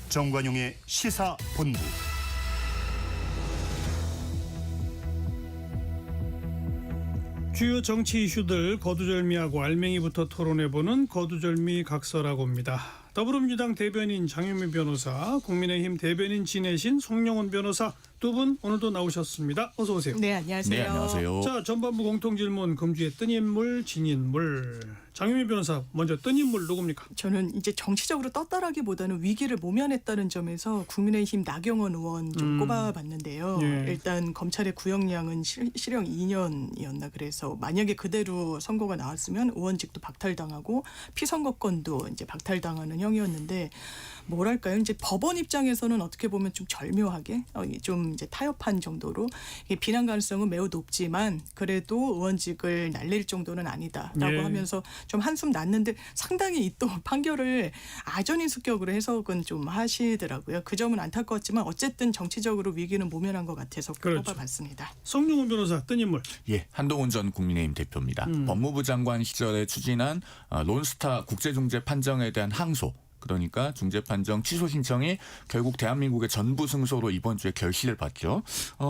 정관용의 시사본부. 주요 정치 이슈들 거두절미하고 알맹이부터 토론해보는 거두절미 각서라고 합니다. 더불어민주당 대변인 장윤미 변호사, 국민의힘 대변인 지내신 송영훈 변호사 두 분 오늘도 나오셨습니다. 어서 오세요. 네, 안녕하세요. 네, 안녕하세요. 자, 전반부 공통질문 금주의 뜬 인물, 진 인물. 장윤미 변호사 먼저 뜬 인물 누굽니까? 저는 이제 정치적으로 떴다라기보다는 위기를 모면했다는 점에서 국민의힘 나경원 의원 좀 꼽아봤는데요. 예. 일단 검찰의 구형량은 실형 2년이었나 그래서 만약에 그대로 선고가 나왔으면 의원직도 박탈당하고 피선거권도 이제 박탈당하는 형이었는데 뭐랄까요? 이제 법원 입장에서는 어떻게 보면 좀 절묘하게 좀 이제 타협한 정도로 비난 가능성은 매우 높지만 그래도 의원직을 날릴 정도는 아니다라고 예. 하면서 좀 한숨 났는데 상당히 또 판결을 아전인수격으로 해석은 좀 하시더라고요. 그 점은 안타까웠지만 어쨌든 정치적으로 위기는 모면한 것 같아서 그렇죠. 꼽아봤습니다. 송영훈 변호사 뜬 인물. 예, 한동훈 전 국민의힘 대표입니다. 법무부 장관 시절에 추진한 론스타 국제중재 판정에 대한 항소, 그러니까 중재 판정 취소 신청이 결국 대한민국의 전부 승소로 이번 주에 결실을 받죠.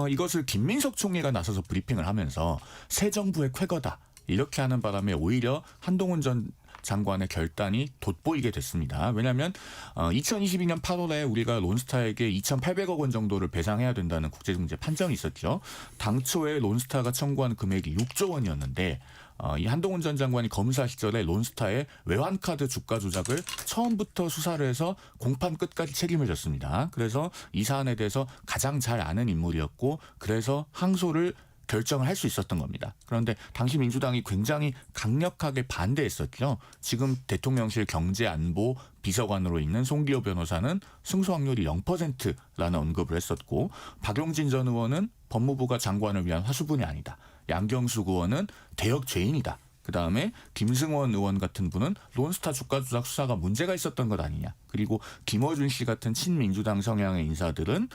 이것을 김민석 총리가 나서서 브리핑을 하면서 새 정부의 쾌거다, 이렇게 하는 바람에 오히려 한동훈 전 장관의 결단이 돋보이게 됐습니다. 왜냐하면 2022년 8월에 우리가 론스타에게 2,800억 원 정도를 배상해야 된다는 국제중재 판정이 있었죠. 당초에 론스타가 청구한 금액이 6조 원이었는데 이 한동훈 전 장관이 검사 시절에 론스타의 외환카드 주가 조작을 처음부터 수사를 해서 공판 끝까지 책임을 졌습니다. 그래서 이 사안에 대해서 가장 잘 아는 인물이었고 그래서 항소를 결정을 할 수 있었던 겁니다. 그런데 당시 민주당이 굉장히 강력하게 반대했었죠. 지금 대통령실 경제안보 비서관으로 있는 송기호 변호사는 승소 확률이 0%라는 언급을 했었고, 박용진 전 의원은 법무부가 장관을 위한 화수분이 아니다, 양경수 의원은 대역 죄인이다, 그다음에 김승원 의원 같은 분은 론스타 주가 조작 수사가 문제가 있었던 것 아니냐, 그리고 김어준 씨 같은 친민주당 성향의 인사들은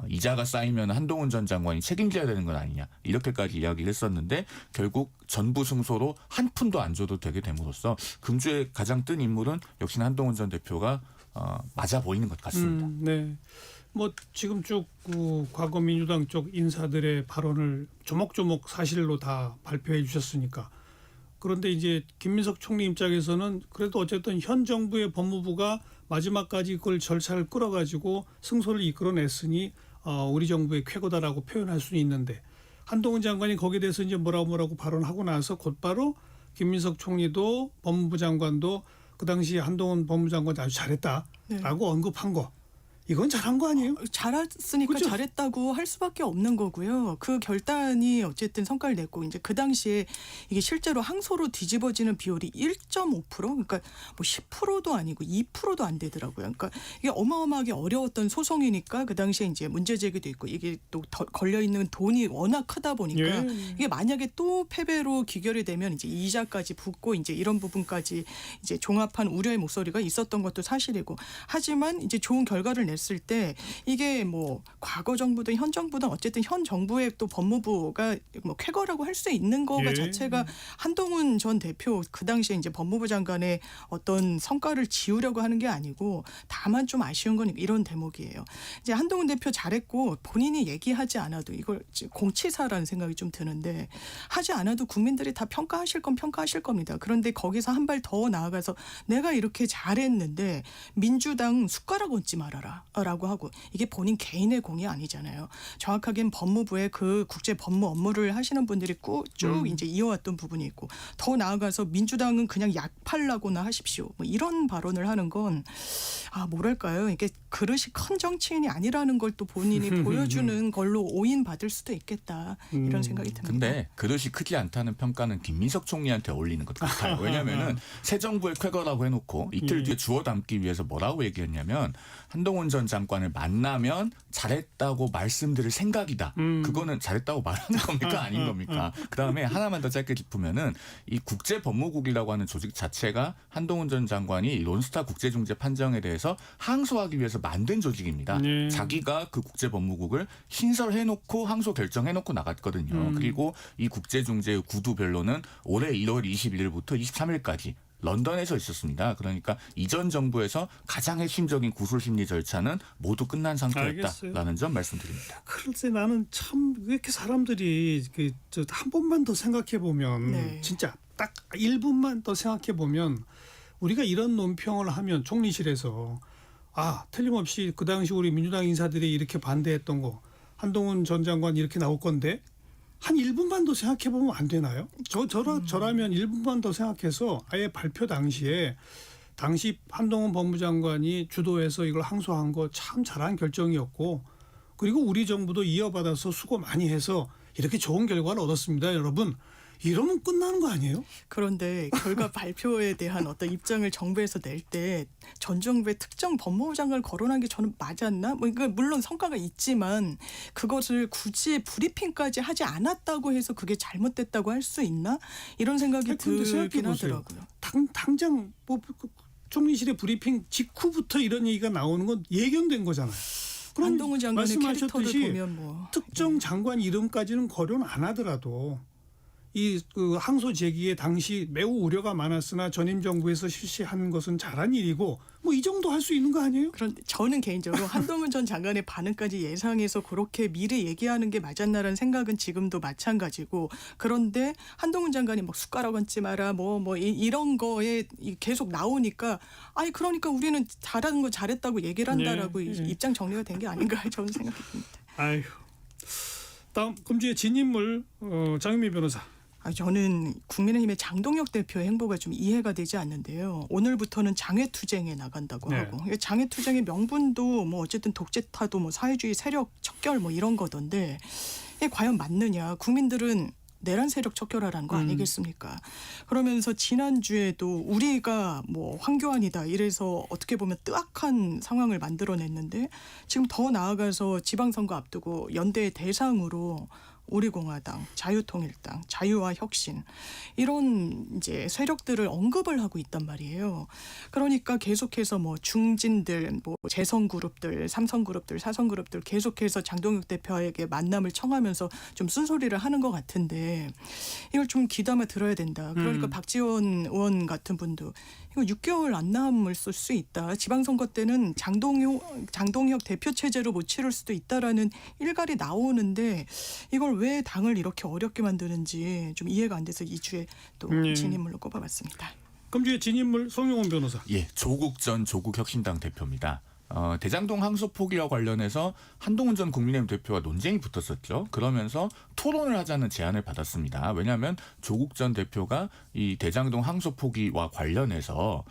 이자가 쌓이면 한동훈 전 장관이 책임져야 되는 것 아니냐, 이렇게까지 이야기를 했었는데 결국 전부 승소로 한 푼도 안 줘도 되게 됨으로써 금주의 가장 뜬 인물은 역시나 한동훈 전 대표가 맞아 보이는 것 같습니다. 네. 뭐 지금 쭉 과거 민주당 쪽 인사들의 발언을 조목조목 사실로 다 발표해 주셨으니까, 그런데 이제 김민석 총리 입장에서는 그래도 어쨌든 현 정부의 법무부가 마지막까지 그걸 절차를 끌어가지고 승소를 이끌어냈으니 우리 정부의 쾌거다라고 표현할 수는 있는데, 한동훈 장관이 거기에 대해서 이제 뭐라고 발언하고 나서 곧바로 김민석 총리도 법무부 장관도 그 당시 한동훈 법무부 장관 아주 잘했다라고 언급한 거, 이건 잘한 거 아니에요? 잘했으니까 그렇죠? 잘했다고 할 수밖에 없는 거고요. 그 결단이 어쨌든 성과를 냈고 이제 그 당시에 이게 실제로 항소로 뒤집어지는 비율이 1.5%, 그러니까 뭐 10%도 아니고 2%도 안 되더라고요. 그러니까 이게 어마어마하게 어려웠던 소송이니까 그 당시에 이제 문제 제기도 있고 이게 또 걸려 있는 돈이 워낙 크다 보니까 예. 이게 만약에 또 패배로 기결이 되면 이제 이자까지 붙고 이제 이런 부분까지 이제 종합한 우려의 목소리가 있었던 것도 사실이고, 하지만 이제 좋은 결과를 냈을 때 이게 뭐 과거 정부든 현 정부든 어쨌든 현 정부의 또 법무부가 뭐 쾌거라고 할 수 있는 거가 예. 자체가 한동훈 전 대표 그 당시에 이제 법무부 장관의 어떤 성과를 지우려고 하는 게 아니고 다만 좀 아쉬운 건 이런 대목이에요. 이제 한동훈 대표 잘했고 본인이 얘기하지 않아도 이걸 공치사라는 생각이 좀 드는데, 하지 않아도 국민들이 다 평가하실 건 평가하실 겁니다. 그런데 거기서 한 발 더 나아가서 내가 이렇게 잘했는데 민주당 숟가락 얹지 말아라 라고 하고, 이게 본인 개인의 공이 아니잖아요. 정확하게는 법무부의 그 국제 법무 업무를 하시는 분들이 쭉 이제 이어왔던 부분이 있고, 더 나아가서 민주당은 그냥 약 팔라고나 하십시오, 뭐 이런 발언을 하는 건 뭐랄까요, 이게 그릇이 큰 정치인이 아니라는 걸 또 본인이 보여주는 걸로 오인받을 수도 있겠다, 이런 생각이 듭니다. 근데 그릇이 크지 않다는 평가는 김민석 총리한테 어울리는 것 같아요. 왜냐하면 새 정부의 쾌거라고 해놓고 이틀 뒤에 주워 담기 위해서 뭐라고 얘기했냐면 한동훈 전 장관을 만나면 잘했다고 말씀드릴 생각이다. 그거는 잘했다고 말하는 겁니까 아닌 겁니까? 그다음에 하나만 더 짧게 짚으면은 이 국제법무국이라고 하는 조직 자체가 한동훈 전 장관이 론스타 국제중재 판정에 대해서 항소하기 위해서 만든 조직입니다. 네. 자기가 그 국제법무국을 신설해놓고 항소 결정해놓고 나갔거든요. 그리고 이 국제중재의 구두별로는 올해 1월 21일부터 23일까지 런던에서 있었습니다. 그러니까 이전 정부에서 가장 핵심적인 구술 심리 절차는 모두 끝난 상태였다라는 점 말씀드립니다. 글쎄 나는 참 왜 이렇게 사람들이 한 번만 더 생각해 보면 네. 진짜 딱 1분만 더 생각해 보면 우리가 이런 논평을 하면 총리실에서 틀림없이 그 당시 우리 민주당 인사들이 이렇게 반대했던 거 한동훈 전 장관 이렇게 나올 건데 한 1분만 더 생각해 보면 안 되나요? 저라면 1분만 더 생각해서 아예 발표 당시에 당시 한동훈 법무장관이 주도해서 이걸 항소한 거 참 잘한 결정이었고 그리고 우리 정부도 이어받아서 수고 많이 해서 이렇게 좋은 결과를 얻었습니다. 여러분. 이러면 끝나는 거 아니에요? 그런데 결과 발표에 대한 어떤 입장을 정부에서 낼 때 전 정부의 특정 법무부 장관을 거론한 게 저는 맞았나? 물론 성과가 있지만 그것을 굳이 브리핑까지 하지 않았다고 해서 그게 잘못됐다고 할 수 있나? 이런 생각이 들긴 하더라고요. 당장 총리실의 브리핑 직후부터 이런 얘기가 나오는 건 예견된 거잖아요. 그럼 한동훈 장관의 캐릭터를 말씀하셨듯이 보면 뭐 특정 장관 이름까지는 거론 안 하더라도 그 항소 제기에 당시 매우 우려가 많았으나 전임 정부에서 실시한 것은 잘한 일이고 뭐 이 정도 할 수 있는 거 아니에요? 그런데 저는 개인적으로 한동훈 전 장관의 반응까지 예상해서 그렇게 미리 얘기하는 게 맞았나라는 생각은 지금도 마찬가지고 그런데 한동훈 장관이 뭐 숟가락 얹지 마라 이런 거에 계속 나오니까 그러니까 우리는 잘하는 거 잘했다고 얘기를 한다라고 입장 정리가 된 게 아닌가 저는 생각이 듭니다. 아휴. 다음 금주의 진인물 장윤미 변호사. 저는 국민의힘의 장동혁 대표의 행보가 좀 이해가 되지 않는데요. 오늘부터는 장외투쟁에 나간다고 하고 장외투쟁의 명분도 뭐 어쨌든 독재타도 뭐 사회주의 세력 척결 뭐 이런 거던데 이게 과연 맞느냐. 국민들은 내란 세력 척결하라는 거 아니겠습니까? 그러면서 지난주에도 우리가 뭐 황교안이다 이래서 어떻게 보면 뜨악한 상황을 만들어냈는데 지금 더 나아가서 지방선거 앞두고 연대의 대상으로 우리공화당, 자유통일당, 자유와 혁신 이런 이제 세력들을 언급을 하고 있단 말이에요. 그러니까 계속해서 뭐 중진들, 뭐 재선그룹들, 삼성그룹들, 사성그룹들 계속해서 장동혁 대표에게 만남을 청하면서 좀 쓴소리를 하는 것 같은데 이걸 좀 귀담아 들어야 된다. 그러니까 박지원 의원 같은 분도 이거 6개월 안 남을 수 있다. 지방선거 때는 장동혁 대표 체제로 못 치를 수도 있다라는 일갈이 나오는데 이걸 왜 당을 이렇게 어렵게 만드는지 좀 이해가 안 돼서 이 주에 또 진인물로 꼽아봤습니다. 금주의 진인물 송영훈 변호사. 조국 전 조국혁신당 대표입니다. 대장동 항소 포기와 관련해서 한동훈 전 국민의힘 대표와 논쟁이 붙었었죠. 그러면서 토론을 하자는 제안을 받았습니다. 왜냐하면 조국 전 대표가 이 대장동 항소 포기와 관련해서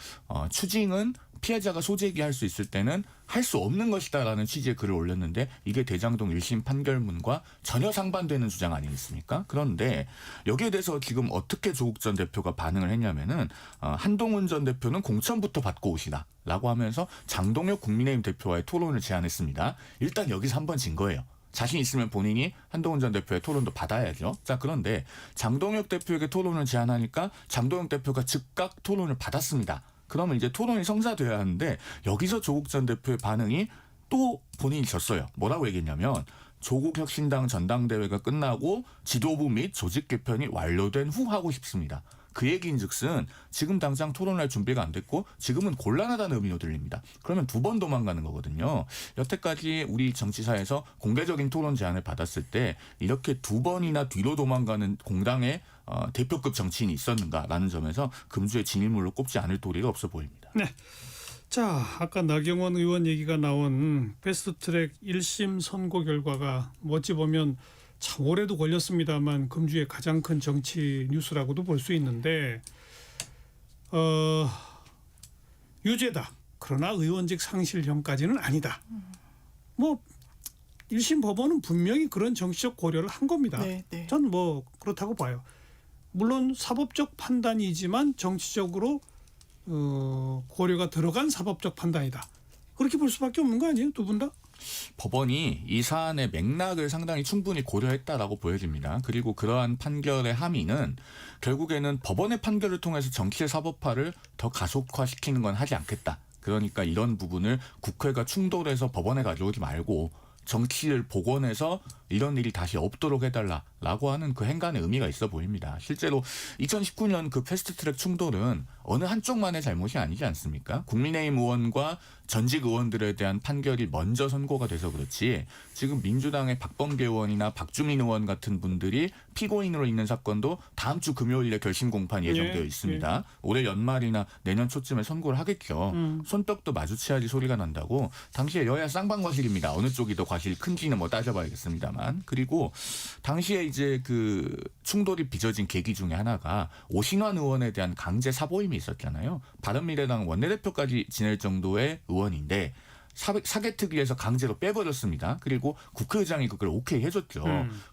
추징은 피해자가 소재기할 수 있을 때는 할 수 없는 것이다라는 취지의 글을 올렸는데 이게 대장동 1심 판결문과 전혀 상반되는 주장 아니겠습니까? 그런데 여기에 대해서 지금 어떻게 조국 전 대표가 반응을 했냐면은 한동훈 전 대표는 공천부터 받고 오시다라고 하면서 장동혁 국민의힘 대표와의 토론을 제안했습니다. 일단 여기서 한 번 진 거예요. 자신 있으면 본인이 한동훈 전 대표의 토론도 받아야죠. 자, 그런데 장동혁 대표에게 토론을 제안하니까 장동혁 대표가 즉각 토론을 받았습니다. 그러면 이제 토론이 성사돼야 하는데 여기서 조국 전 대표의 반응이 또 본인이 졌어요. 뭐라고 얘기했냐면 조국혁신당 전당대회가 끝나고 지도부 및 조직 개편이 완료된 후 하고 싶습니다. 그 얘기인즉슨 지금 당장 토론할 준비가 안 됐고 지금은 곤란하다는 의미로 들립니다. 그러면 두 번 도망가는 거거든요. 여태까지 우리 정치사에서 공개적인 토론 제안을 받았을 때 이렇게 두 번이나 뒤로 도망가는 공당의 대표급 정치인이 있었는가라는 점에서 금주의 진인물로 꼽지 않을 도리가 없어 보입니다. 네. 자, 아까 나경원 의원 얘기가 나온 패스트트랙 1심 선고 결과가 어찌 보면 참 오래도 걸렸습니다만 금주의 가장 큰 정치 뉴스라고도 볼 수 있는데 유죄다. 그러나 의원직 상실형까지는 아니다. 뭐 1심 법원은 분명히 그런 정치적 고려를 한 겁니다. 네. 전 뭐 그렇다고 봐요. 물론 사법적 판단이지만 정치적으로 고려가 들어간 사법적 판단이다. 그렇게 볼 수밖에 없는 거 아니에요? 두 분 다? 법원이 이 사안의 맥락을 상당히 충분히 고려했다라고 보여집니다. 그리고 그러한 판결의 함의는 결국에는 법원의 판결을 통해서 정치의 사법화를 더 가속화시키는 건 하지 않겠다. 그러니까 이런 부분을 국회가 충돌해서 법원에 가져오지 말고 정치를 복원해서 이런 일이 다시 없도록 해달라라고 하는 그 행간의 의미가 있어 보입니다. 실제로 2019년 그 패스트트랙 충돌은 어느 한쪽만의 잘못이 아니지 않습니까? 국민의힘 의원과 전직 의원들에 대한 판결이 먼저 선고가 돼서 그렇지 지금 민주당의 박범계 의원이나 박주민 의원 같은 분들이 피고인으로 있는 사건도 다음 주 금요일에 결심 공판이 예정되어 예, 있습니다. 올해 연말이나 내년 초쯤에 선고를 하겠죠. 손뼉도 마주쳐야지 소리가 난다고. 당시에 여야 쌍방과실입니다. 어느 쪽이 더 과실이 큰지는 뭐 따져봐야겠습니다만. 그리고 당시에 이제 그 충돌이 빚어진 계기 중에 하나가 오신환 의원에 대한 강제 사보임이 있었잖아요. 바른미래당 원내대표까지 지낼 정도의 의원인데 사개특위에서 강제로 빼버렸습니다. 그리고 국회의장이 그걸 오케이 해줬죠.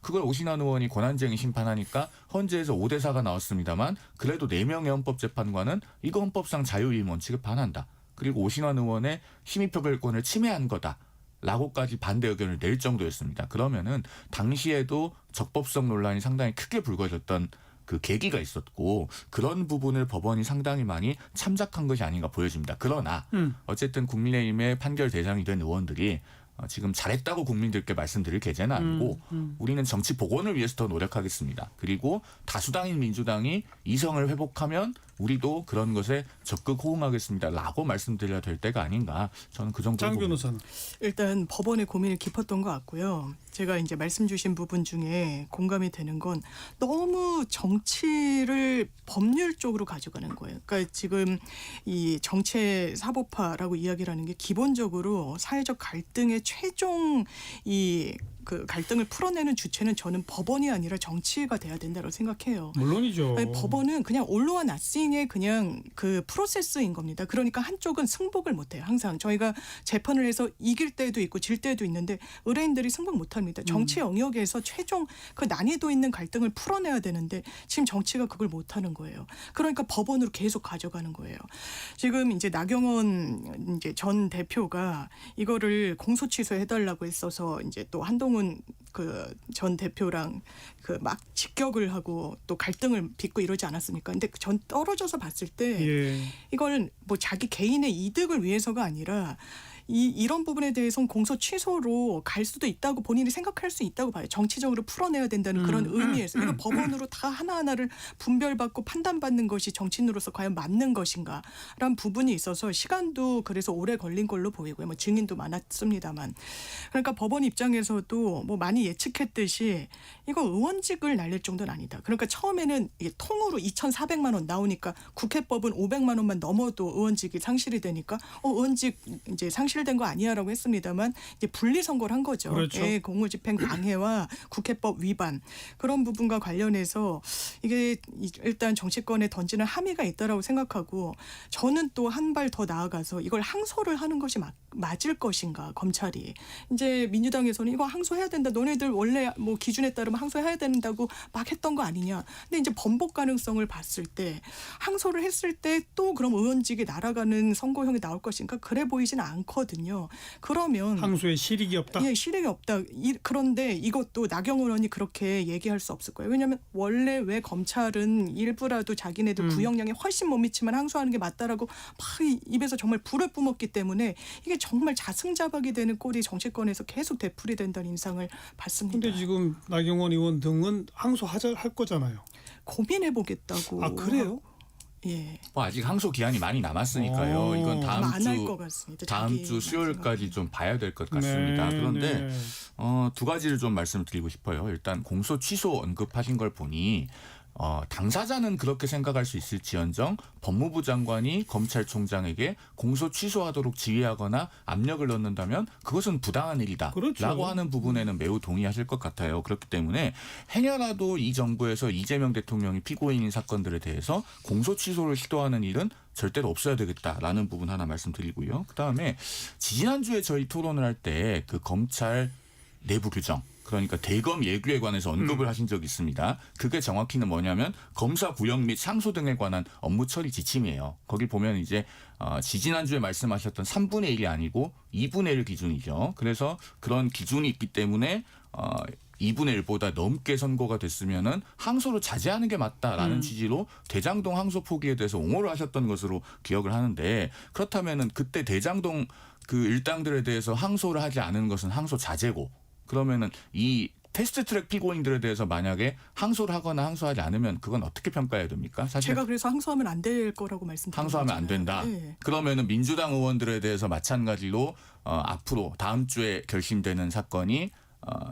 그걸 오신환 의원이 권한쟁의 심판하니까 헌재에서 5대4가 나왔습니다만 그래도 4명의 헌법재판관은 이거 헌법상 자유이임 원칙에 반한다. 그리고 오신환 의원의 심의표결권을 침해한 거다. 라고까지 반대 의견을 낼 정도였습니다. 그러면은 당시에도 적법성 논란이 상당히 크게 불거졌던 그 계기가 있었고 그런 부분을 법원이 상당히 많이 참작한 것이 아닌가 보여집니다. 그러나 어쨌든 국민의힘의 판결 대상이 된 의원들이 지금 잘했다고 국민들께 말씀드릴 계제는 아니고 우리는 정치 복원을 위해서 더 노력하겠습니다. 그리고 다수당인 민주당이 이성을 회복하면 우리도 그런 것에 적극 호응하겠습니다. 라고 말씀드려야 될 때가 아닌가. 저는 그 정도. 장 변호사는. 일단 법원의 고민이 깊었던 것 같고요. 제가 이제 말씀 주신 부분 중에 공감이 되는 건 너무 정치를 법률 쪽으로 가져가는 거예요. 그러니까 지금 이 정체 사법화라고 이야기를 하는 게 기본적으로 사회적 갈등의 최종 그 갈등을 풀어내는 주체는 저는 법원이 아니라 정치가 돼야 된다고 생각해요. 물론이죠. 아니, 법원은 그냥 올로와 나싱의 그냥 그 프로세스인 겁니다. 그러니까 한쪽은 승복을 못해요. 항상 저희가 재판을 해서 이길 때도 있고 질 때도 있는데 의뢰인들이 승복 못합니다. 정치 영역에서 최종 그 난이도 있는 갈등을 풀어내야 되는데 지금 정치가 그걸 못하는 거예요. 그러니까 법원으로 계속 가져가는 거예요. 지금 이제 나경원 이제 전 대표가 이거를 공소 취소해달라고 했어서 이제 또 한동훈 그 전 대표랑 그 막 직격을 하고 또 갈등을 빚고 이러지 않았습니까? 근데 전 떨어져서 봤을 때 예. 이걸 뭐 자기 개인의 이득을 위해서가 아니라 이런 부분에 대해서는 공소 취소로 갈 수도 있다고 본인이 생각할 수 있다고 봐요. 정치적으로 풀어내야 된다는 그런 의미에서 이거 법원으로 다 하나하나를 분별받고 판단받는 것이 정치인으로서 과연 맞는 것인가라는 부분이 있어서 시간도 그래서 오래 걸린 걸로 보이고요. 뭐 증인도 많았습니다만. 그러니까 법원 입장에서도 뭐 많이 예측했듯이 이거 의원직을 날릴 정도는 아니다. 그러니까 처음에는 이게 통으로 2,400만 원 나오니까 국회법은 500만 원만 넘어도 의원직이 상실이 되니까 의원직 이제 상실된 거 아니야라고 했습니다만 이제 분리 선고를 한 거죠. 그렇죠. 예, 공무집행 방해와 국회법 위반 그런 부분과 관련해서 이게 일단 정치권에 던지는 함의가 있다라고 생각하고 저는 또 한 발 더 나아가서 이걸 항소를 하는 것이 맞을 것인가 검찰이 이제 민주당에서는 이거 항소해야 된다. 너네들 원래 뭐 기준에 따르면 항소해야 된다고 막 했던 거 아니냐. 근데 이제 번복 가능성을 봤을 때 항소를 했을 때 또 그럼 의원직이 날아가는 선고형이 나올 것인가 그래 보이지는 않거든요. 그러면 항소에 실익이 없다. 예, 실익이 없다. 그런데 이것도 나경원 의원이 그렇게 얘기할 수 없을 거예요. 왜냐하면 원래 왜 검찰은 일부라도 자기네들 구형량에 훨씬 못 미치면 항소하는 게 맞다라고 막 입에서 정말 불을 뿜었기 때문에 이게 정말 자승자박이 되는 꼴이 정치권에서 계속 되풀이 된다는 인상을 받습니다. 근데 지금 나경원 의원 등은 항소할 거잖아요. 고민해 보겠다고. 아 그래요? 예. 뭐 아직 항소 기한이 많이 남았으니까요. 이건 다음 안할 것 같습니다. 다음 주 수요일까지 좀 봐야 될 것 같습니다. 그런데 네. 두 가지를 좀 말씀드리고 싶어요. 일단 공소 취소 언급하신 걸 보니 당사자는 그렇게 생각할 수 있을지언정 법무부 장관이 검찰총장에게 공소 취소하도록 지휘하거나 압력을 넣는다면 그것은 부당한 일이다. 그렇죠. 라고 하는 부분에는 매우 동의하실 것 같아요. 그렇기 때문에 행여라도 이 정부에서 이재명 대통령이 피고인인 사건들에 대해서 공소 취소를 시도하는 일은 절대로 없어야 되겠다라는 부분 하나 말씀드리고요. 그다음에 지지난주에 저희 토론을 할 때 그 검찰 내부 규정 그러니까 대검 예규에 관해서 언급을 하신 적이 있습니다. 그게 정확히는 뭐냐면 검사 구형 및 상소 등에 관한 업무 처리 지침이에요. 거기 보면 이제 지지난주에 말씀하셨던 3분의 1이 아니고 2분의 1 기준이죠. 그래서 그런 기준이 있기 때문에 2분의 1보다 넘게 선고가 됐으면은 항소를 자제하는 게 맞다라는 취지로 대장동 항소 포기에 대해서 옹호를 하셨던 것으로 기억을 하는데 그렇다면은 그때 대장동 그 일당들에 대해서 항소를 하지 않은 것은 항소 자제고 그러면은 이 패스트트랙 피고인들에 대해서 만약에 항소를 하거나 항소하지 않으면 그건 어떻게 평가해야 됩니까? 사실 제가 그래서 항소하면 안 될 거라고 말씀드린 항소하면 안 된다. 네. 그러면은 민주당 의원들에 대해서 마찬가지로 앞으로 다음 주에 결심되는 사건이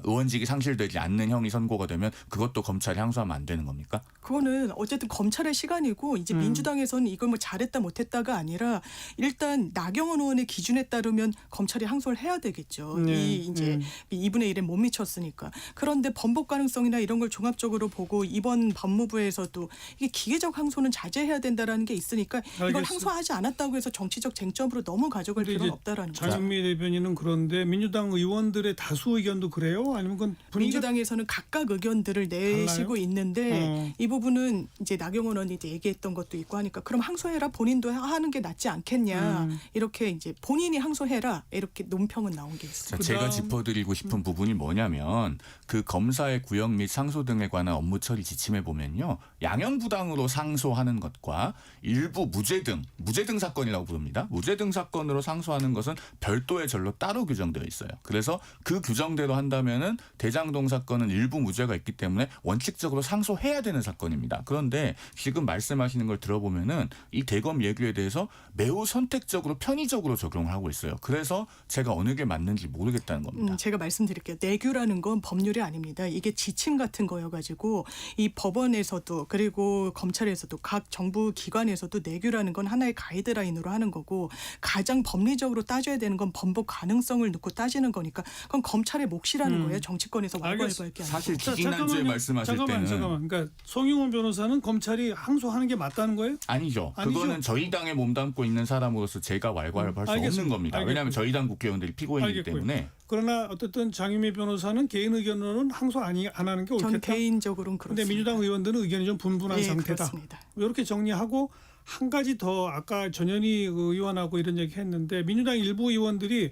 의원직이 상실되지 않는 형이 선고가 되면 그것도 검찰이 항소하면 안 되는 겁니까? 그거는 어쨌든 검찰의 시간이고 이제 민주당에서는 이걸 뭐 잘했다 못했다가 아니라 일단 나경원 의원의 기준에 따르면 검찰이 항소를 해야 되겠죠. 이 이제 2분의 1에 못 미쳤으니까. 그런데 번복 가능성이나 이런 걸 종합적으로 보고 이번 법무부에서도 이게 기계적 항소는 자제해야 된다라는 게 있으니까 이걸 알겠습니다. 항소하지 않았다고 해서 정치적 쟁점으로 너무 가져갈 근데 필요는 이제 없다라는 거죠. 장윤미 대변인은 그런데 민주당 의원들의 다수 의견도 그래요? 아니면 그건 분위기가 민주당에서는 각각 의견들을 내시고 달라요? 있는데 이 부분은 이제 나경원 의원이 이제 얘기했던 것도 있고 하니까 그럼 항소해라 본인도 하는 게 낫지 않겠냐 이렇게 이제 본인이 항소해라 이렇게 논평은 나온 게 있어요. 자, 제가 짚어드리고 싶은 부분이 뭐냐면 그 검사의 구형 및 상소 등에 관한 업무 처리 지침에 보면요. 양형부당으로 상소하는 것과 일부 무죄등 사건이라고 부릅니다. 무죄등 사건으로 상소하는 것은 별도의 절로 따로 규정되어 있어요. 그래서 그 규정대로 한다면은 대장동 사건은 일부 무죄가 있기 때문에 원칙적으로 상소해야 되는 사건입니다. 그런데 지금 말씀하시는 걸 들어보면은 이 대검 예규에 대해서 매우 선택적으로 편의적으로 적용을 하고 있어요. 그래서 제가 어느 게 맞는지 모르겠다는 겁니다. 제가 말씀드릴게요. 내규라는 건 법률이 아닙니다. 이게 지침 같은 거여가지고 이 법원에서도 그리고 검찰에서도 각 정부 기관에서도 내규라는 건 하나의 가이드라인으로 하는 거고 가장 법리적으로 따져야 되는 건 번복 가능성을 놓고 따지는 거니까 그건 검찰의 몫이라는 거예요. 정치권에서 완고할 게 아니고. 사실 자, 지지난주에 말씀하실 때는 잠깐만. 그러니까 송영훈 변호사는 검찰이 항소하는 게 맞다는 거예요? 아니죠. 아니죠. 그거는 저희 당에 몸담고 있는 사람으로서 제가 왈가왈부할 수 없는 알겠습니다. 겁니다. 왜냐하면 저희 당 국회의원들이 피고인이기 알겠고요. 때문에. 그러나 어쨌든 장윤미 변호사는 개인 의견으로는 항소 안 하는 게 전 옳겠다. 개인적으로는 그런데 그렇습니다. 민주당 의원들은 의견이 좀 분분한 예, 상태다. 그렇습니다. 이렇게 정리하고 한 가지 더 아까 전현희 의원하고 이런 얘기 했는데 민주당 일부 의원들이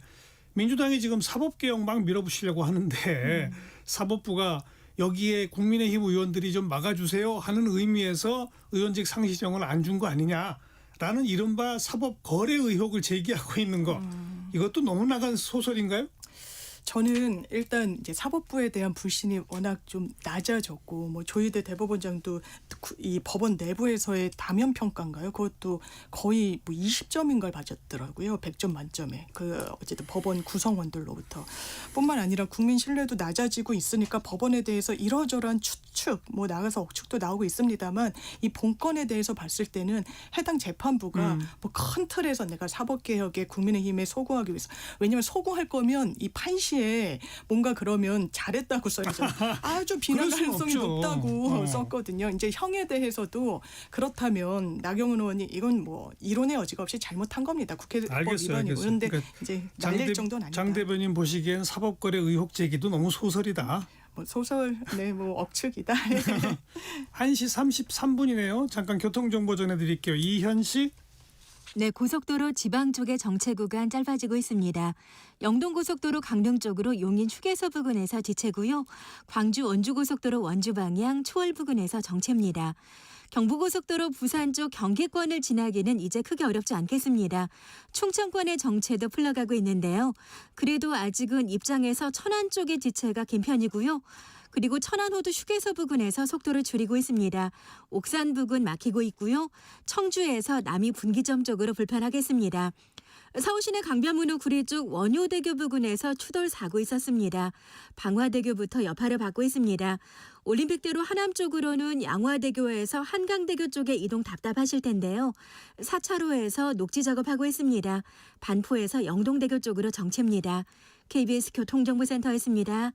민주당이 지금 사법개혁 막 밀어붙이려고 하는데 사법부가 여기에 국민의힘 의원들이 좀 막아주세요 하는 의미에서 의원직 상실형을 안 준 거 아니냐라는 이른바 사법 거래 의혹을 제기하고 있는 거. 이것도 너무 나간 소설인가요? 저는 일단 이제 사법부에 대한 불신이 워낙 좀 낮아졌고 뭐 조희대 대법원장도 이 법원 내부에서의 다면 평가인가요? 그것도 거의 뭐 20점인가를 받았더라고요. 100점 만점에. 그 어쨌든 법원 구성원들로부터 뿐만 아니라 국민 신뢰도 낮아지고 있으니까 법원에 대해서 이러저러한 추측 뭐 나가서 억측도 나오고 있습니다만 이 본건에 대해서 봤을 때는 해당 재판부가 뭐 큰 틀에서 내가 사법개혁에 국민의힘에 소구하기 위해서 왜냐하면 소구할 거면 이 판시에 뭔가 그러면 잘했다고 써야죠. 아주 비난 그럴 수는 가능성이 없죠. 높다고 썼거든요. 이제 형에 대해서도 그렇다면 나경원 의원이 이건 뭐 이론의 여지가 없이 잘못한 겁니다. 국회법 위반이고. 그런데 그러니까 이제 날릴 정도는 아니다. 장 대변인 보시기엔 사법거래 의혹 제기도 너무 소설이다. 뭐 소설, 네, 뭐 억측이다. 1시 33분이네요. 잠깐 교통정보 전해드릴게요. 이현 씨. 네, 고속도로 지방 쪽의 정체 구간 짧아지고 있습니다. 영동고속도로 강릉 쪽으로 용인 휴게소 부근에서 지체고요. 광주 원주고속도로 원주 방향 초월 부근에서 정체입니다. 경부고속도로 부산 쪽 경기권을 지나기는 이제 크게 어렵지 않겠습니다. 충청권의 정체도 풀려가고 있는데요. 그래도 아직은 입장에서 천안 쪽의 지체가 긴 편이고요. 그리고 천안호두 휴게소 부근에서 속도를 줄이고 있습니다. 옥산 부근 막히고 있고요. 청주에서 남이 분기점 쪽으로 불편하겠습니다. 서울시내 강변문호 구리 쪽 원효대교 부근에서 추돌 사고 있었습니다. 방화대교부터 여파를 받고 있습니다. 올림픽대로 하남 쪽으로는 양화대교에서 한강대교 쪽에 이동 답답하실 텐데요. 4차로에서 녹지 작업하고 있습니다. 반포에서 영동대교 쪽으로 정체입니다. KBS 교통정보센터였습니다.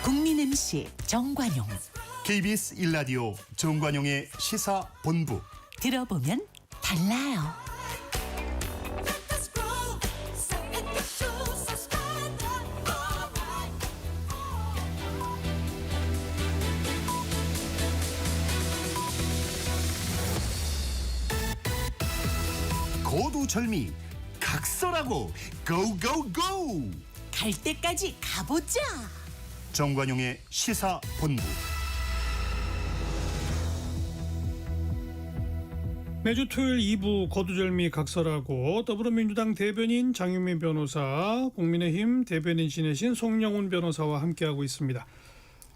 국민 MC 정관용. KBS 1라디오 정관용의 시사본부. 들어보면 달라요. 고두절미 각설하고 고고고. 갈 때까지 가보자. 정관용의 시사본부. 매주 토요일 2부 거두절미 각설하고 더불어민주당 대변인 장윤민 변호사, 국민의힘 대변인 지내신 송영훈 변호사와 함께하고 있습니다.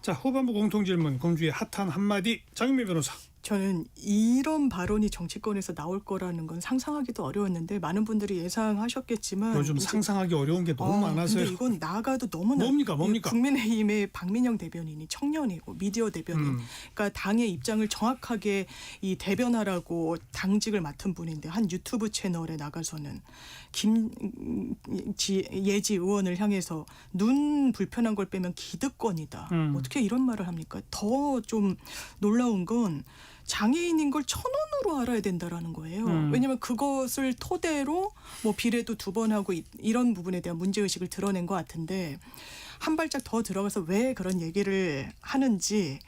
자, 후반부 공통질문, 공주의 핫한 한마디, 장윤민 변호사. 저는 이런 발언이 정치권에서 나올 거라는 건 상상하기도 어려웠는데 많은 분들이 예상하셨겠지만 요즘 이제 상상하기 어려운 게 너무 많아서요. 근데 이건 나가도 너무나 뭡니까? 국민의힘의 박민영 대변인이 청년이고 미디어 대변인, 그러니까 당의 입장을 정확하게 이 대변하라고 당직을 맡은 분인데 한 유튜브 채널에 나가서는 예지 의원을 향해서 눈 불편한 걸 빼면 기득권이다. 어떻게 이런 말을 합니까? 더 좀 놀라운 건 장애인인 걸 천원으로 알아야 된다라는 거예요. 왜냐하면 그것을 토대로 뭐 비례도 2번 하고 이런 부분에 대한 문제의식을 드러낸 것 같은데, 한 발짝 더 들어가서 왜 그런 얘기를 하는지,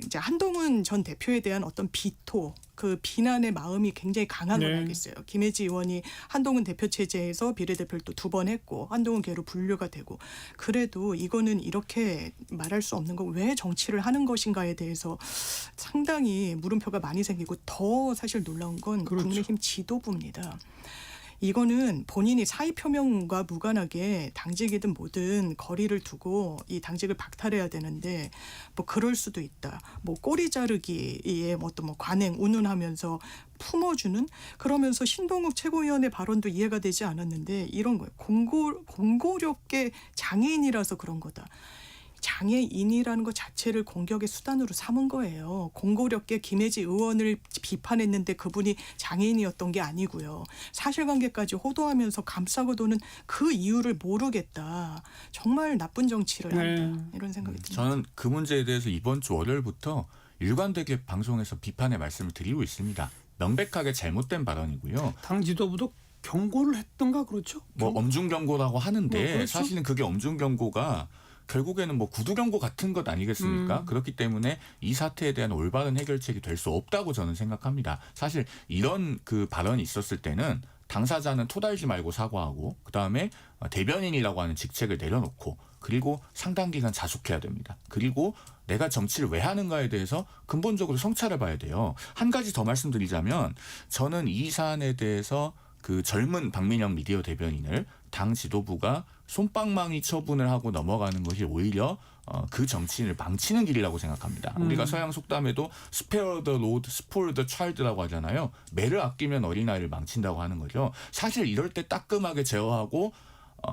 이제 한동훈 전 대표에 대한 어떤 비토, 그 비난의 마음이 굉장히 강한 걸 알겠어요. 김혜지 의원이 한동훈 대표 체제에서 비례대표를 또 2번 했고 한동훈계로 분류가 되고, 그래도 이거는 이렇게 말할 수 없는 거, 왜 정치를 하는 것인가에 대해서 상당히 물음표가 많이 생기고, 더 사실 놀라운 건 그렇죠. 국민의힘 지도부입니다. 이거는 본인이 사의 표명과 무관하게 당직이든 뭐든 거리를 두고 이 당직을 박탈해야 되는데, 뭐 그럴 수도 있다. 뭐 꼬리 자르기에 어떤 뭐 관행 운운하면서 품어주는, 그러면서 신동욱 최고위원의 발언도 이해가 되지 않았는데 이런 거예요. 공고롭게 장애인이라서 그런 거다. 장애인이라는 것 자체를 공격의 수단으로 삼은 거예요. 공고롭게 김혜지 의원을 비판했는데 그분이 장애인이었던 게 아니고요. 사실관계까지 호도하면서 감싸고 도는 그 이유를 모르겠다. 정말 나쁜 정치를 한다. 이런 생각이 듭니다. 저는 그 문제에 대해서 이번 주 월요일부터 일관되게 방송에서 비판의 말씀을 드리고 있습니다. 명백하게 잘못된 발언이고요. 당 지도부도 경고를 했던가 그렇죠? 뭐 엄중 경고라고 하는데 그렇죠? 사실은 그게 엄중 경고가 결국에는 뭐 구두 경고 같은 것 아니겠습니까? 그렇기 때문에 이 사태에 대한 올바른 해결책이 될 수 없다고 저는 생각합니다. 사실 이런 그 발언이 있었을 때는 당사자는 토달지 말고 사과하고, 그다음에 대변인이라고 하는 직책을 내려놓고, 그리고 상당 기간 자숙해야 됩니다. 그리고 내가 정치를 왜 하는가에 대해서 근본적으로 성찰을 봐야 돼요. 한 가지 더 말씀드리자면, 저는 이 사안에 대해서 그 젊은 박민영 미디어 대변인을 당 지도부가 솜방망이 처분을 하고 넘어가는 것이 오히려 그 정치인을 망치는 길이라고 생각합니다. 우리가 서양 속담에도 spare the rod, spoil the child라고 하잖아요. 매를 아끼면 어린아이를 망친다고 하는 거죠. 사실 이럴 때 따끔하게 제어하고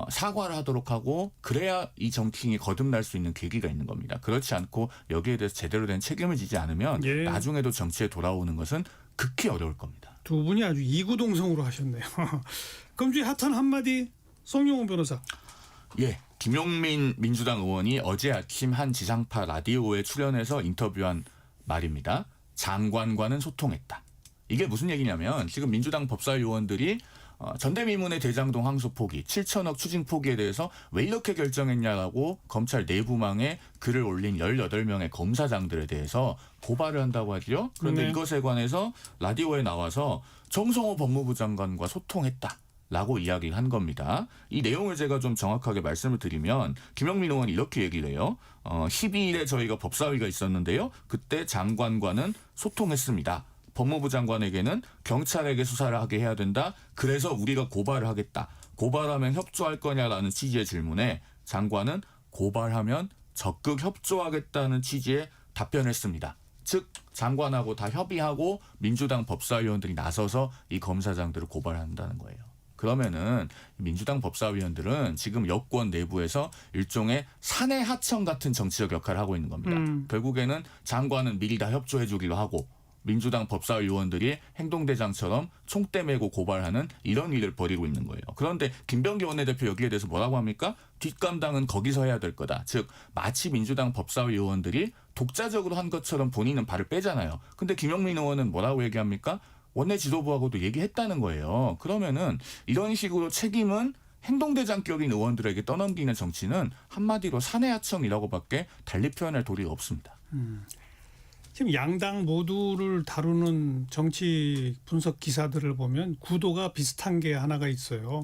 사과를 하도록 하고, 그래야 이 정치인이 거듭날 수 있는 계기가 있는 겁니다. 그렇지 않고 여기에 대해서 제대로 된 책임을 지지 않으면 나중에도 정치에 돌아오는 것은 극히 어려울 겁니다. 두 분이 아주 이구동성으로 하셨네요. 금주의 핫한 한마디, 송영훈 변호사. 예, 김용민 민주당 의원이 어제 아침 한 지상파 라디오에 출연해서 인터뷰한 말입니다. 장관과는 소통했다. 이게 무슨 얘기냐면, 지금 민주당 법사위원들이 전대미문의 대장동 항소 포기, 7천억 추진 포기에 대해서 왜 이렇게 결정했냐라고 검찰 내부망에 글을 올린 18명의 검사장들에 대해서 고발을 한다고 하죠. 그런데 이것에 관해서 라디오에 나와서 정성호 법무부 장관과 소통했다 라고 이야기를 한 겁니다. 이 내용을 제가 좀 정확하게 말씀을 드리면, 김영민 의원이 이렇게 얘기를 해요. 12일에 저희가 법사위가 있었는데요. 그때 장관과는 소통했습니다. 법무부 장관에게는 경찰에게 수사를 하게 해야 된다. 그래서 우리가 고발을 하겠다. 고발하면 협조할 거냐라는 취지의 질문에 장관은 고발하면 적극 협조하겠다는 취지의 답변했습니다. 즉 장관하고 다 협의하고 민주당 법사위원들이 나서서 이 검사장들을 고발한다는 거예요. 그러면은 민주당 법사위원들은 지금 여권 내부에서 일종의 사내 하청 같은 정치적 역할을 하고 있는 겁니다. 결국에는 장관은 미리 다 협조해 주기로 하고, 민주당 법사위원들이 행동대장처럼 총대 메고 고발하는 이런 일을 벌이고 있는 거예요. 그런데 김병기 원내대표 여기에 대해서 뭐라고 합니까? 뒷감당은 거기서 해야 될 거다. 즉 마치 민주당 법사위원들이 독자적으로 한 것처럼 본인은 발을 빼잖아요. 근데 김용민 의원은 뭐라고 얘기합니까? 원내 지도부하고도 얘기했다는 거예요. 그러면은 이런 식으로 책임은 행동대장격인 의원들에게 떠넘기는 정치는 한마디로 사내하청이라고밖에 달리 표현할 도리가 없습니다. 지금 양당 모두를 다루는 정치 분석 기사들을 보면 구도가 비슷한 게 하나가 있어요.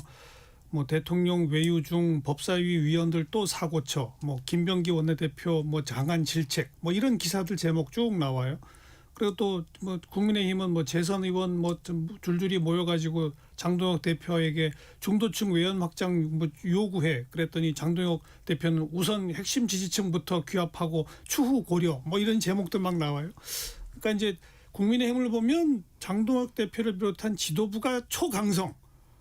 뭐 대통령 외유 중 법사위 위원들 또 사고쳐, 뭐 김병기 원내대표 뭐 장안 질책, 뭐 이런 기사들 제목 쭉 나와요. 그리고 또 뭐 국민의힘은 뭐 재선 의원 뭐 좀 줄줄이 모여가지고 장동혁 대표에게 중도층 외연 확장 뭐 요구해. 그랬더니 장동혁 대표는 우선 핵심 지지층부터 규합하고 추후 고려, 뭐 이런 제목들 막 나와요. 그러니까 이제 국민의힘을 보면 장동혁 대표를 비롯한 지도부가 초강성.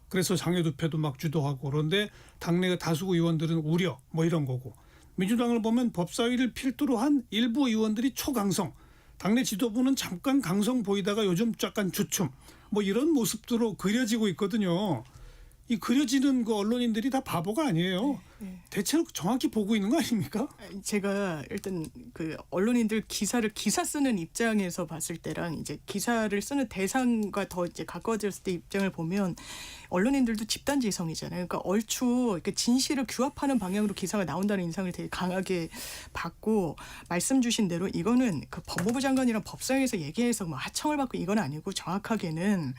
그래서 장외투표도 막 주도하고, 그런데 당내 다수 의원들은 우려 뭐 이런 거고, 민주당을 보면 법사위를 필두로 한 일부 의원들이 초강성, 당내 지도부는 잠깐 강성 보이다가 요즘 약간 주춤, 뭐 이런 모습으로 그려지고 있거든요. 이 그려지는 그 언론인들이 다 바보가 아니에요. 대체로 정확히 보고 있는 거 아닙니까? 제가 일단 그 언론인들 기사 쓰는 입장에서 봤을 때랑 이제 기사를 쓰는 대상과 더 이제 가까워졌을 때 입장을 보면 언론인들도 집단지성이잖아요. 그러니까 얼추 이렇게 진실을 규합하는 방향으로 기사가 나온다는 인상을 되게 강하게 받고, 말씀 주신 대로 이거는 그 법무부 장관이랑 법사위에서 얘기해서 뭐 하청을 받고 이건 아니고, 정확하게는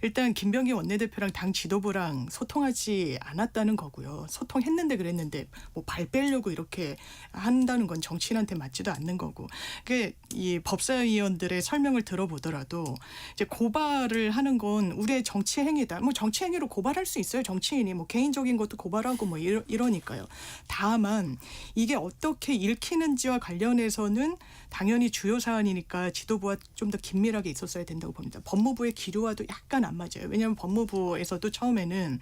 일단 김병기 원내대표랑 당 지도부랑 소통하지 않았다는 거고요. 소통했는데 그랬는데 뭐 발 빼려고 이렇게 한다는 건 정치인한테 맞지도 않는 거고. 그게 이 법사위원들의 설명을 들어보더라도 이제 고발을 하는 건 우리의 정치 행위다. 뭐 정치 행위로 고발할 수 있어요. 정치인이 뭐 개인적인 것도 고발하고 뭐 이러니까요. 다만 이게 어떻게 읽히는지와 관련해서는 당연히 주요 사안이니까 지도부와 좀 더 긴밀하게 있었어야 된다고 봅니다. 법무부의 기류와도 약간 안 맞아요. 왜냐하면 법무부에서도 처음에는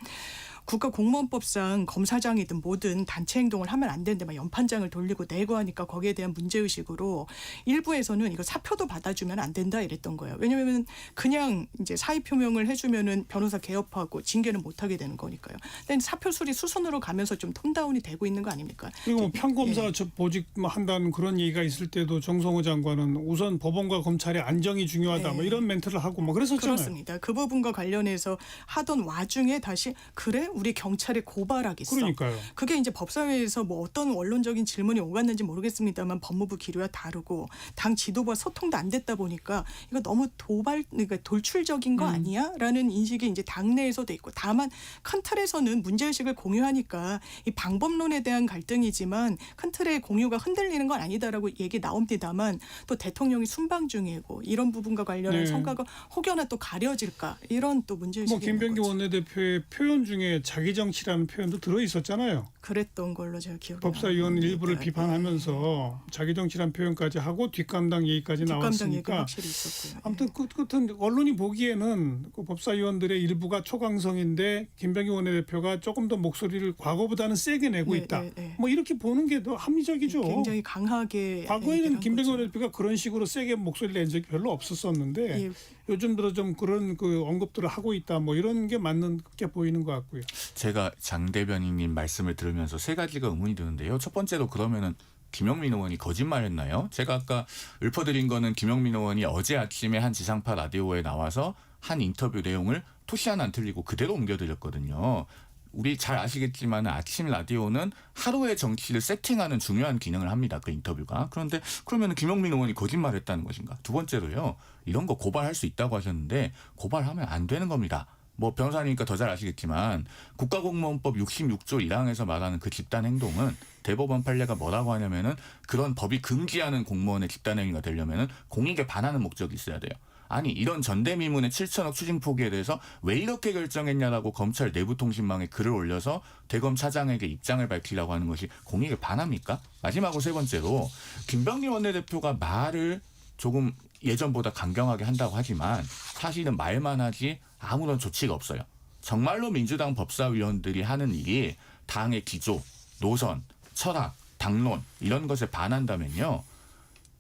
국가공무원법상 검사장이든 뭐든 단체 행동을 하면 안 되는데 막 연판장을 돌리고 내고 하니까 거기에 대한 문제의식으로 일부에서는 이거 사표도 받아주면 안 된다 이랬던 거예요. 왜냐하면 그냥 이제 사의 표명을 해주면은 변호사 개업하고 징계는 못하게 되는 거니까요. 근데 사표 수리 수순으로 가면서 좀 톤다운이 되고 있는 거 아닙니까? 그리고 뭐 평검사 보직 한다는 그런 얘기가 있을 때도 정성호 장관은 우선 법원과 검찰의 안정이 중요하다, 뭐 이런 멘트를 하고 뭐 그랬었잖아요. 그렇습니다. 그 부분과 관련해서 하던 와중에 다시 그래? 우리 경찰에 고발하겠어. 그러니까요. 그게 이제 법사위에서 뭐 어떤 원론적인 질문이 오갔는지 모르겠습니다만 법무부 기류와 다르고 당 지도부와 소통도 안 됐다 보니까 이거 너무 그러니까 돌출적인 거 아니야?라는 인식이 이제 당내에서도 있고, 다만 큰 틀에서는 문제의식을 공유하니까 이 방법론에 대한 갈등이지만 큰 틀의 공유가 흔들리는 건 아니다라고 얘기 나옵니다만, 또 대통령이 순방 중이고 이런 부분과 관련한 성과가 혹여나 또 가려질까, 이런 또 문제의식이 뭐 김병기 있는 거죠. 원내대표의 표현 중에 자기 정치라는 표현도 들어 있었잖아요. 그랬던 걸로 제가 기억이 법사위원 납니다. 일부를 비판하면서 자기 정치라는 표현까지 하고 뒷감당 얘기까지 뒷감당 얘기가 나왔으니까, 확실히 있었고요. 아무튼 끝은 언론이 보기에는 그 법사위원들의 일부가 초강성인데 김병기 원내대표가 조금 더 목소리를 과거보다는 세게 내고 있다. 뭐 이렇게 보는 게 더 합리적이죠. 굉장히 강하게. 과거에는 김병기 원내대표가 그런 식으로 세게 목소리를 낸 적이 별로 없었었는데 요즘 들어 좀 그런 그 언급들을 하고 있다. 뭐 이런 게 맞는 게 보이는 것 같고요. 제가 장 대변인님 말씀을 들으면서 세 가지가 의문이 드는데요. 첫 번째로, 그러면은 김영민 의원이 거짓말했나요? 제가 아까 읊어드린 거는 김영민 의원이 어제 아침에 한 지상파 라디오에 나와서 한 인터뷰 내용을 토시 하나 안 틀리고 그대로 옮겨드렸거든요. 우리 잘 아시겠지만 아침 라디오는 하루의 정치를 세팅하는 중요한 기능을 합니다. 그 인터뷰가. 그런데 그러면 김영민 의원이 거짓말했다는 것인가? 두 번째로요. 이런 거 고발할 수 있다고 하셨는데 고발하면 안 되는 겁니다. 뭐 변호사니까 더 잘 아시겠지만 국가공무원법 66조 1항에서 말하는 그 집단 행동은 대법원 판례가 뭐라고 하냐면은 그런 법이 금지하는 공무원의 집단 행위가 되려면은 공익에 반하는 목적이 있어야 돼요. 아니 이런 전대미문의 7천억 추징 포기에 대해서 왜 이렇게 결정했냐라고 검찰 내부통신망에 글을 올려서 대검 차장에게 입장을 밝히려고 하는 것이 공익에 반합니까? 마지막으로 세 번째로, 김병기 원내대표가 말을 조금 예전보다 강경하게 한다고 하지만 사실은 말만 하지 아무런 조치가 없어요. 정말로 민주당 법사위원들이 하는 일이 당의 기조, 노선, 철학, 당론 이런 것에 반한다면요,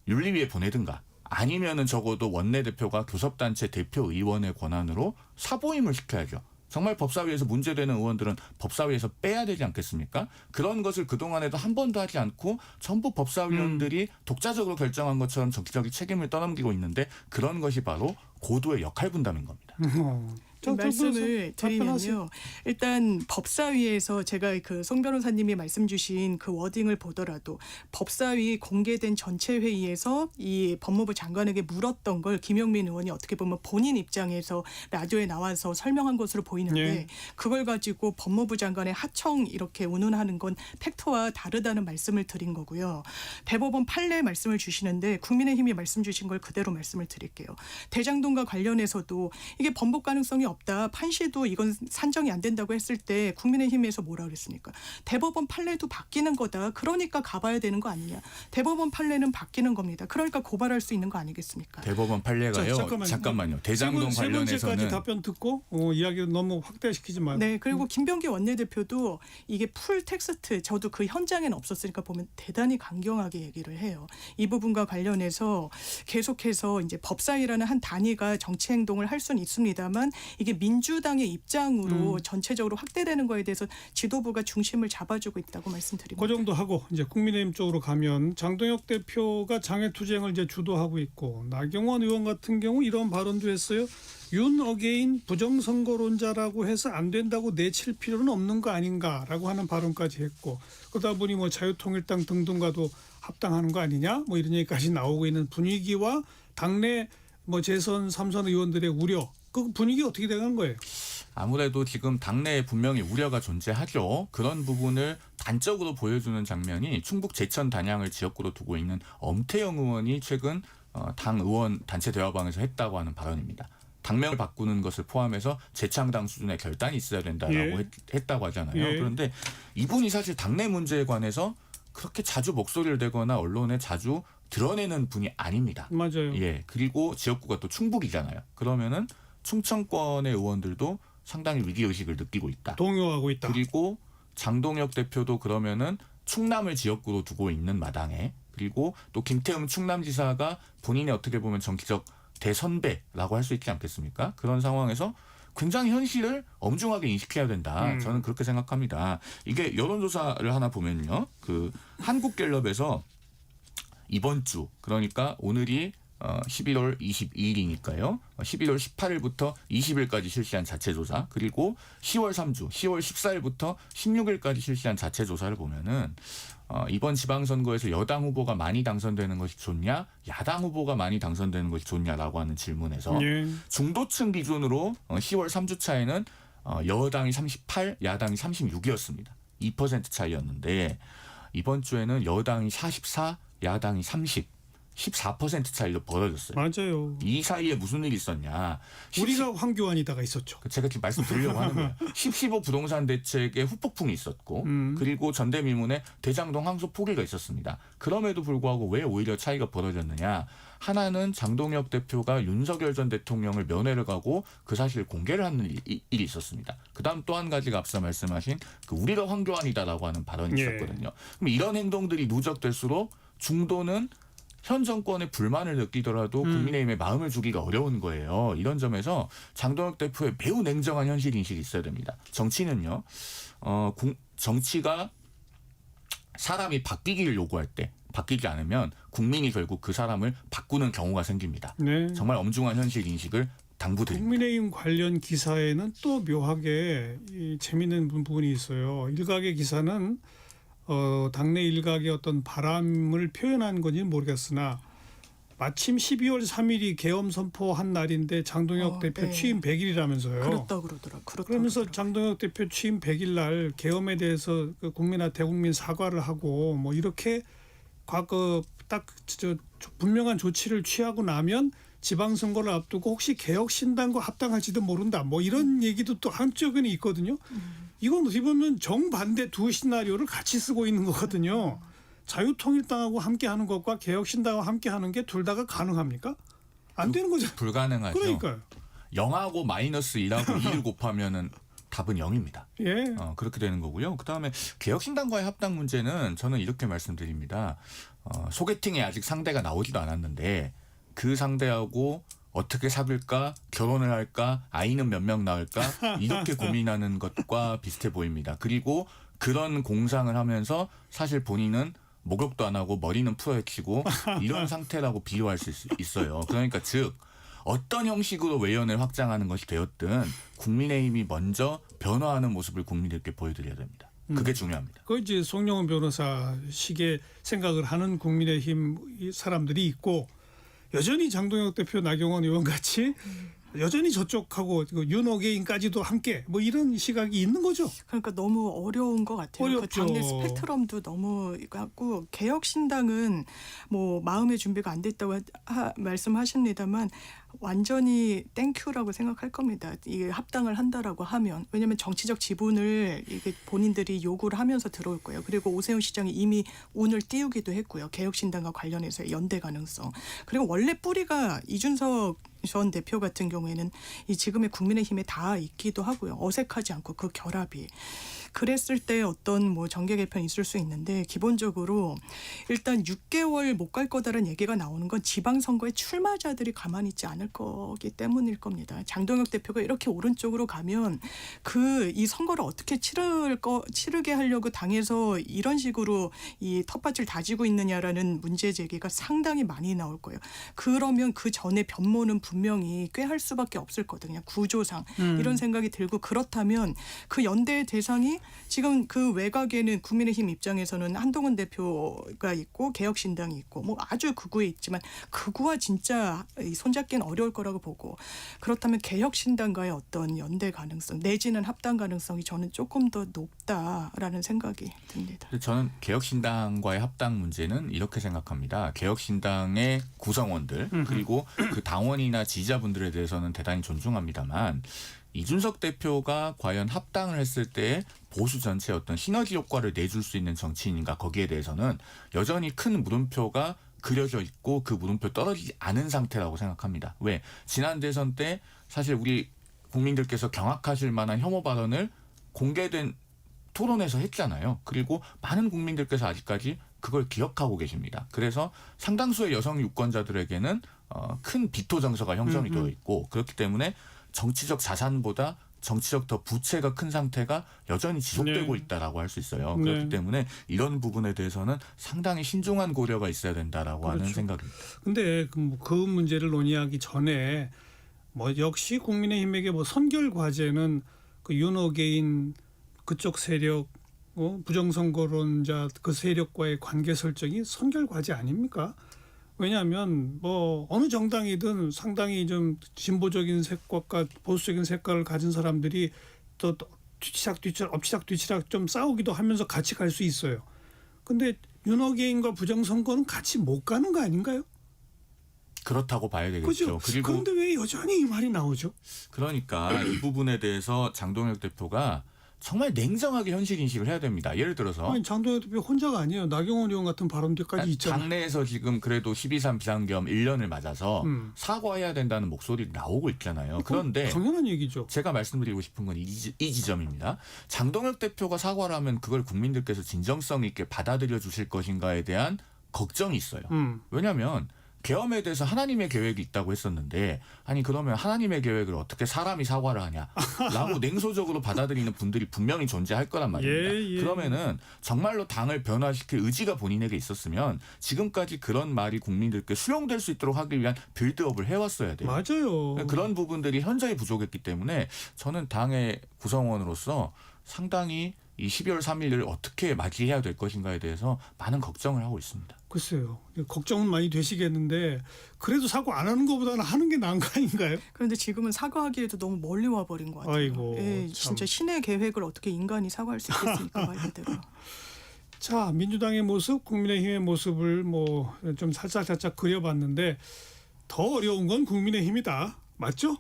윤리위에 보내든가 아니면은 적어도 원내대표가 교섭단체 대표의원의 권한으로 사보임을 시켜야죠. 정말 법사위에서 문제되는 의원들은 법사위에서 빼야 되지 않겠습니까? 그런 것을 그동안에도 한 번도 하지 않고 전부 법사위원들이 독자적으로 결정한 것처럼 정치적인 책임을 떠넘기고 있는데, 그런 것이 바로 고도의 역할 분담인 겁니다. 말씀을 답변하세요. 드리면요. 일단 법사위에서 제가 그 송 변호사님이 말씀 주신 그 워딩을 보더라도 법사위 공개된 전체 회의에서 이 법무부 장관에게 물었던 걸 김용민 의원이 어떻게 보면 본인 입장에서 라디오에 나와서 설명한 것으로 보이는데 예. 그걸 가지고 법무부 장관의 하청 이렇게 운운하는 건 팩트와 다르다는 말씀을 드린 거고요. 대법원 판례 말씀을 주시는데 국민의힘이 말씀 주신 걸 그대로 말씀을 드릴게요. 대장동과 관련해서도 이게 번복 가능성이 없다. 판시도 이건 산정이 안 된다고 했을 때 국민의힘에서 뭐라 그랬습니까? 대법원 판례도 바뀌는 거다. 그러니까 가봐야 되는 거 아니냐. 대법원 판례는 바뀌는 겁니다. 그러니까 고발할 수 있는 거 아니겠습니까? 대법원 판례가요. 자, 잠깐만요. 대장동 세 번째까지 관련해서는 답변 듣고 이야기를 너무 확대시키지 말고. 네, 그리고 김병기 원내대표도 이게 풀 텍스트 저도 그 현장에는 없었으니까 보면 대단히 강경하게 얘기를 해요. 이 부분과 관련해서 계속해서 이제 법사위라는 한 단위가 정치 행동을 할 수는 있습니다만 이게 민주당의 입장으로 전체적으로 확대되는 거에 대해서 지도부가 중심을 잡아주고 있다고 말씀드립니다. 그 정도 하고 이제 국민의힘 쪽으로 가면 장동혁 대표가 장외투쟁을 이제 주도하고 있고 나경원 의원 같은 경우 이런 발언도 했어요. 윤 어게인 부정선거론자라고 해서 안 된다고 내칠 필요는 없는 거 아닌가라고 하는 발언까지 했고 그러다 보니 뭐 자유통일당 등등과도 합당하는 거 아니냐 뭐 이런 얘기까지 나오고 있는 분위기와 당내 뭐 재선 3선 의원들의 우려 그 분위기 어떻게 돼간 거예요? 아무래도 지금 당내에 분명히 우려가 존재하죠. 그런 부분을 단적으로 보여주는 장면이 충북 제천 단양을 지역구로 두고 있는 엄태영 의원이 최근 당 의원 단체 대화방에서 했다고 하는 발언입니다. 당명을 바꾸는 것을 포함해서 재창당 수준의 결단이 있어야 된다라고 예. 했다고 하잖아요. 예. 그런데 이분이 사실 당내 문제에 관해서 그렇게 자주 목소리를 내거나 언론에 자주 드러내는 분이 아닙니다. 맞아요. 예. 그리고 지역구가 또 충북이잖아요. 그러면은 충청권의 의원들도 상당히 위기의식을 느끼고 있다. 동요하고 있다. 그리고 장동혁 대표도 그러면은 충남을 지역구로 두고 있는 마당에 그리고 또 김태흠 충남지사가 본인의 어떻게 보면 정치적 대선배라고 할 수 있지 않겠습니까? 그런 상황에서 굉장히 현실을 엄중하게 인식해야 된다. 저는 그렇게 생각합니다. 이게 여론조사를 하나 보면요. 그 한국갤럽에서 이번 주 그러니까 오늘이 11월 22일이니까요. 11월 18일부터 20일까지 실시한 자체조사 그리고 10월 3주 10월 14일부터 16일까지 실시한 자체조사를 보면은 이번 지방선거에서 여당 후보가 많이 당선되는 것이 좋냐 야당 후보가 많이 당선되는 것이 좋냐라고 하는 질문에서 예. 중도층 기준으로 10월 3주차에는 여당이 38 야당이 36이었습니다. 2% 차이였는데 이번 주에는 여당이 44 야당이 30 14% 차이로 벌어졌어요. 맞아요. 이 사이에 무슨 일이 있었냐. 우리가 황교안이다가 있었죠. 제가 지금 말씀드리려고 하는 거예요. 10.15 부동산 대책에 후폭풍이 있었고 그리고 전대미문에 대장동 항소 포기가 있었습니다. 그럼에도 불구하고 왜 오히려 차이가 벌어졌느냐. 하나는 장동혁 대표가 윤석열 전 대통령을 면회를 가고 그 사실을 공개를 하는 일이 있었습니다. 그다음 또 한 가지가 앞서 말씀하신 그 우리가 황교안이다라고 하는 발언이 있었거든요. 그럼 이런 행동들이 누적될수록 중도는 현 정권에 불만을 느끼더라도 국민의힘의 마음을 주기가 어려운 거예요. 이런 점에서 장동혁 대표의 매우 냉정한 현실 인식이 있어야 됩니다. 정치는요. 정치가 사람이 바뀌기를 요구할 때 바뀌지 않으면 국민이 결국 그 사람을 바꾸는 경우가 생깁니다. 네. 정말 엄중한 현실 인식을 당부드립니다. 국민의힘 관련 기사에는 또 묘하게 재미있는 부분이 있어요. 일각의 기사는 당내 일각의 어떤 바람을 표현한 건지는 모르겠으나 마침 12월 3일이 계엄 선포한 날인데 장동혁 대표 네. 취임 100일이라면서요. 그렇다 그러더라고요. 그러면서 장동혁 대표 취임 100일 날 계엄에 대해서 그 국민과 대국민 사과를 하고 뭐 이렇게 과거 딱 분명한 조치를 취하고 나면 지방선거를 앞두고 혹시 개혁신당과 합당할지도 모른다. 뭐 이런 얘기도 또 한쪽에는 있거든요. 이건 어떻게 보면 정반대 두 시나리오를 같이 쓰고 있는 거거든요. 자유통일당하고 함께하는 것과 개혁신당하고 함께하는 게 둘 다가 가능합니까? 안 되는 거죠. 불가능하죠. 그러니까요. 0하고 마이너스 2하고 2를 곱하면은 답은 0입니다. 예. 그렇게 되는 거고요. 그다음에 개혁신당과의 합당 문제는 저는 이렇게 말씀드립니다. 소개팅에 아직 상대가 나오지도 않았는데 그 상대하고 어떻게 사귈까, 결혼을 할까, 아이는 몇 명 낳을까 이렇게 고민하는 것과 비슷해 보입니다. 그리고 그런 공상을 하면서 사실 본인은 목욕도 안 하고 머리는 풀어헤치고 이런 상태라고 비유할 수 있어요. 그러니까 즉 어떤 형식으로 외연을 확장하는 것이 되었든 국민의힘이 먼저 변화하는 모습을 국민들께 보여드려야 됩니다. 그게 중요합니다. 그 이제 송영은 변호사 식의 생각을 하는 국민의힘 사람들이 있고 여전히 장동혁 대표, 나경원 의원 같이 여전히 저쪽하고 윤호개인까지도 함께 뭐 이런 시각이 있는 거죠. 그러니까 너무 어려운 것 같아요. 어렵죠. 그 당내 스펙트럼도 너무 같고 개혁신당은 뭐 마음의 준비가 안 됐다고 말씀하십니다만 완전히 땡큐라고 생각할 겁니다. 이게 합당을 한다라고 하면. 왜냐하면 정치적 지분을 이게 본인들이 요구를 하면서 들어올 거예요. 그리고 오세훈 시장이 이미 운을 띄우기도 했고요. 개혁신당과 관련해서 연대 가능성. 그리고 원래 뿌리가 이준석 전 대표 같은 경우에는 이 지금의 국민의힘에 다 있기도 하고요. 어색하지 않고 그 결합이. 그랬을 때 어떤 뭐 정계 개편이 있을 수 있는데 기본적으로 일단 6개월 못 갈 거다라는 얘기가 나오는 건 지방선거에 출마자들이 가만히 있지 않을 거기 때문일 겁니다. 장동혁 대표가 이렇게 오른쪽으로 가면 이 선거를 어떻게 치르게 하려고 당에서 이런 식으로 이 텃밭을 다지고 있느냐라는 문제 제기가 상당히 많이 나올 거예요. 그러면 그 전에 변모는 분명히 꾀할 수밖에 없을 거거든요. 구조상 이런 생각이 들고 그렇다면 그 연대의 대상이 지금 그 외곽에는 국민의힘 입장에서는 한동훈 대표가 있고 개혁신당이 있고 뭐 아주 극우에 있지만 극우와 진짜 손잡기는 어려울 거라고 보고 그렇다면 개혁신당과의 어떤 연대 가능성 내지는 합당 가능성이 저는 조금 더 높다라는 생각이 듭니다. 저는 개혁신당과의 합당 문제는 이렇게 생각합니다. 개혁신당의 구성원들 그리고 그 당원이나 지지자분들에 대해서는 대단히 존중합니다만 이준석 대표가 과연 합당을 했을 때 보수 전체의 어떤 시너지 효과를 내줄 수 있는 정치인인가 거기에 대해서는 여전히 큰 물음표가 그려져 있고 그 물음표 떨어지지 않은 상태라고 생각합니다. 왜? 지난 대선 때 사실 우리 국민들께서 경악하실 만한 혐오 발언을 공개된 토론에서 했잖아요. 그리고 많은 국민들께서 아직까지 그걸 기억하고 계십니다. 그래서 상당수의 여성 유권자들에게는 큰 비토 정서가 형성이 되어 있고 그렇기 때문에 정치적 자산보다 정치적 더 부채가 큰 상태가 여전히 지속되고 있다라고 할 수 있어요. 그렇기 때문에 이런 부분에 대해서는 상당히 신중한 고려가 있어야 된다라고 하는 생각입니다. 근데 그 문제를 논의하기 전에 뭐 역시 국민의힘에게 뭐 선결 과제는 그 윤호개인 그쪽 세력 부정선거론자 그 세력과의 관계 설정이 선결 과제 아닙니까? 왜냐하면 뭐 어느 정당이든 상당히 좀 진보적인 색깔과 보수적인 색깔을 가진 사람들이 또 엎치락 뒤치락 좀 싸우기도 하면서 같이 갈 수 있어요. 근데 윤호개인과 부정선거는 같이 못 가는 거 아닌가요? 그렇다고 봐야 되겠죠. 그죠? 그리고 그런데 왜 여전히 이 말이 나오죠? 그러니까 이 부분에 대해서 장동혁 대표가 정말 냉정하게 현실 인식을 해야 됩니다. 예를 들어서 아니, 장동혁 대표 혼자가 아니에요. 나경원 의원 같은 발언들까지 있잖아요. 당내에서 지금 그래도 12.3 비상겸 1년을 맞아서 사과해야 된다는 목소리 나오고 있잖아요. 그런데 당연한 얘기죠. 제가 말씀드리고 싶은 건 이 지점입니다. 장동혁 대표가 사과를 하면 그걸 국민들께서 진정성 있게 받아들여 주실 것인가에 대한 걱정이 있어요. 왜냐하면 계엄에 대해서 하나님의 계획이 있다고 했었는데 아니 그러면 하나님의 계획을 어떻게 사람이 사과를 하냐라고 냉소적으로 받아들이는 분들이 분명히 존재할 거란 말입니다. 그러면은 정말로 당을 변화시킬 의지가 본인에게 있었으면 지금까지 그런 말이 국민들께 수용될 수 있도록 하기 위한 빌드업을 해왔어야 돼요. 맞아요. 그런 부분들이 현저히 부족했기 때문에 저는 당의 구성원으로서 상당히 이 12월 3일을 어떻게 맞이해야 될 것인가에 대해서 많은 걱정을 하고 있습니다. 글쎄요. 걱정은 많이 되시겠는데 그래도 사과 안 하는 것보다는 하는 게 나은 거 아닌가요? 그런데 지금은 사과하기에도 너무 멀리 와버린 것 같아요. 아이고, 예, 참. 진짜 신의 계획을 어떻게 인간이 사과할 수 있겠습니까? 말 그대로. 자, 민주당의 모습, 국민의힘의 모습을 뭐 좀 살짝 그려봤는데 더 어려운 건 국민의힘이다. 맞죠?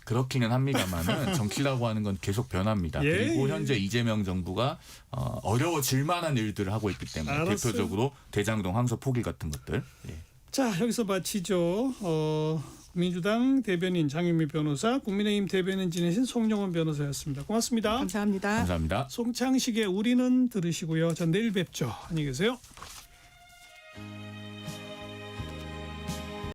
그렇기는 합니다만은 정치라고 하는 건 계속 변합니다. 그리고 현재 이재명 정부가 어려워질 만한 일들을 하고 있기 때문에 알았어요. 대표적으로 대장동 항소 포기 같은 것들. 자, 여기서 마치죠. 민주당 대변인 장윤미 변호사, 국민의힘 대변인 지내신 송영원 변호사였습니다. 고맙습니다. 감사합니다. 감사합니다. 송창식의 우리는 들으시고요. 전 내일 뵙죠. 안녕히 계세요.